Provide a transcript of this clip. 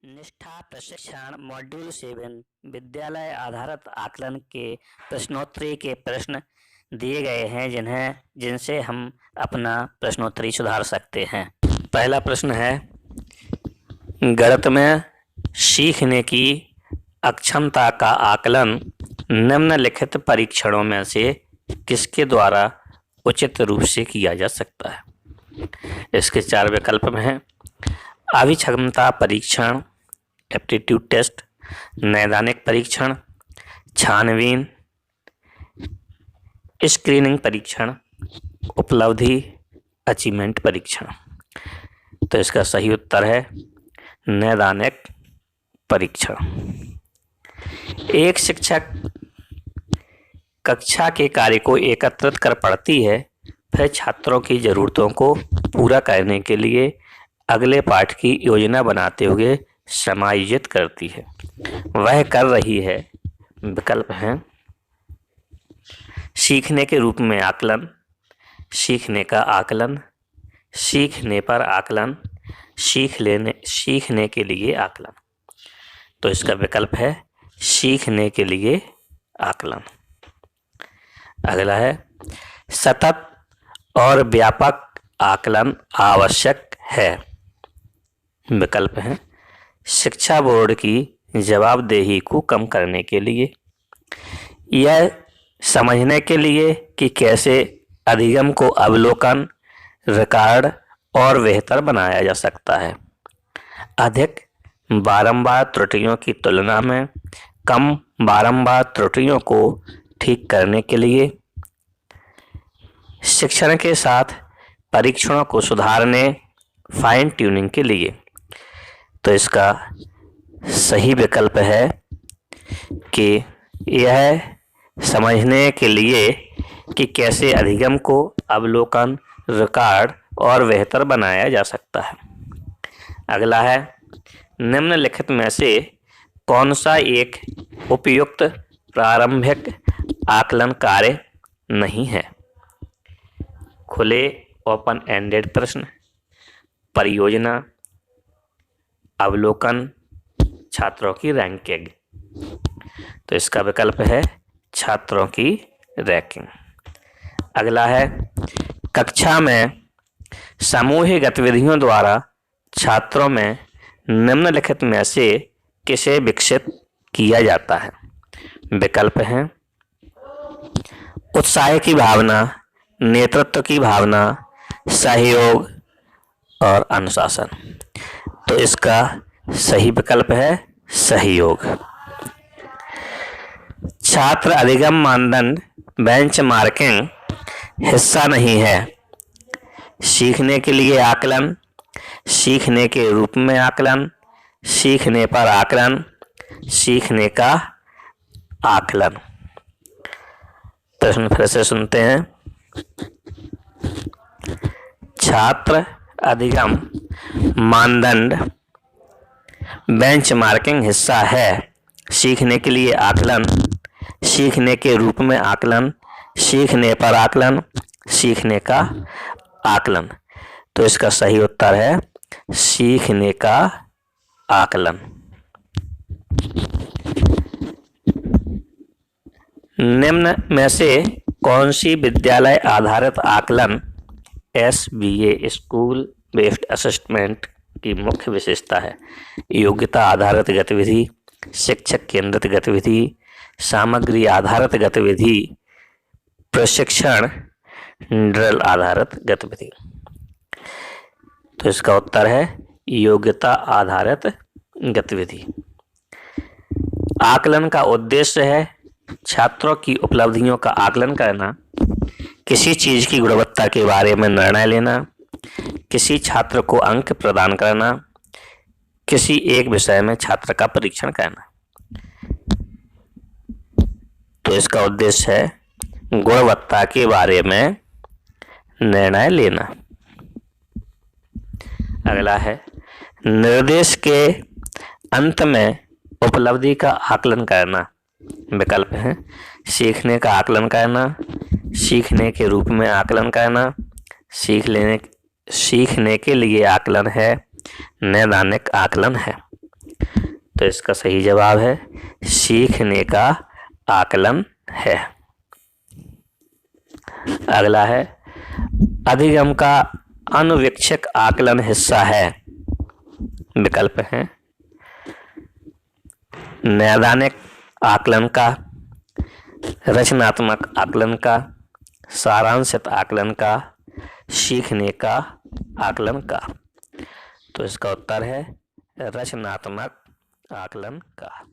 निष्ठा प्रशिक्षण मॉड्यूल 7 विद्यालय आधारित आकलन के प्रश्नोत्तरी के प्रश्न दिए गए हैं जिनसे हम अपना प्रश्नोत्तरी सुधार सकते हैं। पहला प्रश्न है, गणित में सीखने की अक्षमता का आकलन निम्नलिखित परीक्षणों में से किसके द्वारा उचित रूप से किया जा सकता है। इसके 4 विकल्प में हैं। अभिक्षमता परीक्षण, एप्टीट्यूड टेस्ट, नैदानिक परीक्षण, छानबीन, स्क्रीनिंग परीक्षण, उपलब्धि अचीवमेंट परीक्षण। तो इसका सही उत्तर है नैदानिक परीक्षण। एक शिक्षक कक्षा के कार्य को एकत्रित कर पढ़ती है, फिर छात्रों की जरूरतों को पूरा करने के लिए अगले पाठ की योजना बनाते हुए समायोजित करती है। वह कर रही है। विकल्प हैं सीखने के रूप में आकलन, सीखने का आकलन, सीखने पर आकलन, सीखने के लिए आकलन। तो इसका विकल्प है सीखने के लिए आकलन। अगला है, सतत और व्यापक आकलन आवश्यक है। विकल्प है शिक्षा बोर्ड की जवाबदेही को कम करने के लिए, यह समझने के लिए कि कैसे अधिगम को अवलोकन, रिकॉर्ड और बेहतर बनाया जा सकता है, अधिक बारंबार त्रुटियों की तुलना में कम बारंबार त्रुटियों को ठीक करने के लिए, शिक्षण के साथ परीक्षणों को सुधारने, फाइन ट्यूनिंग के लिए। तो इसका सही विकल्प है कि यह समझने के लिए कि कैसे अधिगम को अवलोकन, रिकॉर्ड और बेहतर बनाया जा सकता है। अगला है, निम्नलिखित में से कौन सा एक उपयुक्त प्रारंभिक आकलन कार्य नहीं है। खुले ओपन एंडेड प्रश्न, परियोजना, अवलोकन, छात्रों की रैंकिंग। तो इसका विकल्प है छात्रों की रैंकिंग। अगला है, कक्षा में सामूहिक गतिविधियों द्वारा छात्रों में निम्नलिखित में से किसे विकसित किया जाता है। विकल्प हैं उत्साह की भावना, नेतृत्व की भावना, सहयोग और अनुशासन। तो इसका सही विकल्प है सहयोग। छात्र अधिगम मानदंड बेंचमार्किंग हिस्सा नहीं है। सीखने के लिए आकलन, सीखने के रूप में आकलन, सीखने पर आकलन, सीखने का आकलन। प्रश्न फिर से सुनते हैं। छात्र अधिगम मानदंड बेंचमार्किंग हिस्सा है। सीखने के लिए आकलन, सीखने के रूप में आकलन, सीखने पर आकलन, सीखने का आकलन। तो इसका सही उत्तर है सीखने का आकलन। निम्न में से कौन सी विद्यालय आधारित आकलन SBA स्कूल बेस्ड असेसमेंट की मुख्य विशेषता है। योग्यता आधारित गतिविधि, शिक्षक केंद्रित गतिविधि, सामग्री आधारित गतिविधि, प्रशिक्षण ड्रिल आधारित गतिविधि। तो इसका उत्तर है योग्यता आधारित गतिविधि। आकलन का उद्देश्य है छात्रों की उपलब्धियों का आकलन करना, किसी चीज की गुणवत्ता के बारे में निर्णय लेना, किसी छात्र को अंक प्रदान करना, किसी एक विषय में छात्र का परीक्षण करना। तो इसका उद्देश्य है गुणवत्ता के बारे में निर्णय लेना। अगला है, निर्देश के अंत में उपलब्धि का आकलन करना। विकल्प हैं सीखने का आकलन करना, सीखने के रूप में आकलन करना, सीखने के लिए आकलन है, नैदानिक आकलन है। तो इसका सही जवाब है सीखने का आकलन है। अगला है अधिगम का अनुवीक्षक आकलन हिस्सा है। विकल्प हैं नैदानिक आकलन का, रचनात्मक आकलन का, सारांशित आकलन का, सीखने का आकलन का। तो इसका उत्तर है रचनात्मक आकलन का।